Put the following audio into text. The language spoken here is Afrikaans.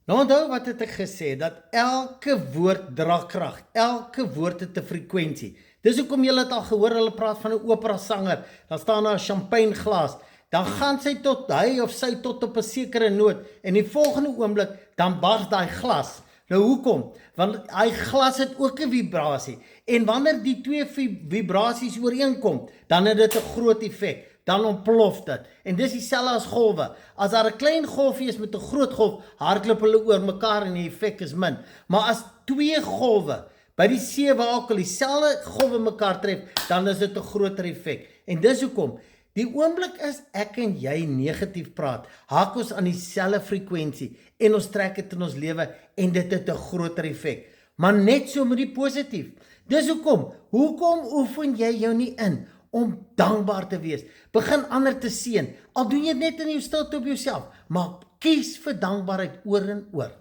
Nou onthou wat het ek gesê, dat elke woord dra krag, elke woord het 'n frekwensie. Dis hoekom jy het al gehoor, hulle praat van 'n opera sanger, dan staan daar 'n champagneglas, dan gaan hy of sy tot op 'n sekere noot, en die volgende oomblik, dan bars daai glas. Nou hoekom? Want hy glas het ook 'n vibrasie, en wanneer die twee vibrasies ooreenkom, dan het dit 'n groot effek. Dan ontplof dit. En dis dieselfde as golwe. As daar 'n klein golfie is met 'n groot golf, hardloop hulle oor mekaar en die effek is min. Maar as twee golwe by die see waar ook al dieselfde golwe mekaar tref, dan is dit 'n groter effek. En dis hoekom die oomblik is ek en jy negatief praat, haak ons aan dieselfde frekwensie en ons trek dit in ons lewe en dit het 'n groter effek. Maar net so met die positief. Dis hoekom oefen jy jou nie in om dankbaar te wees? Begin ander te seën. Al doen jy dit net in jou stilte op jouself, maar kies vir dankbaarheid oor en oor.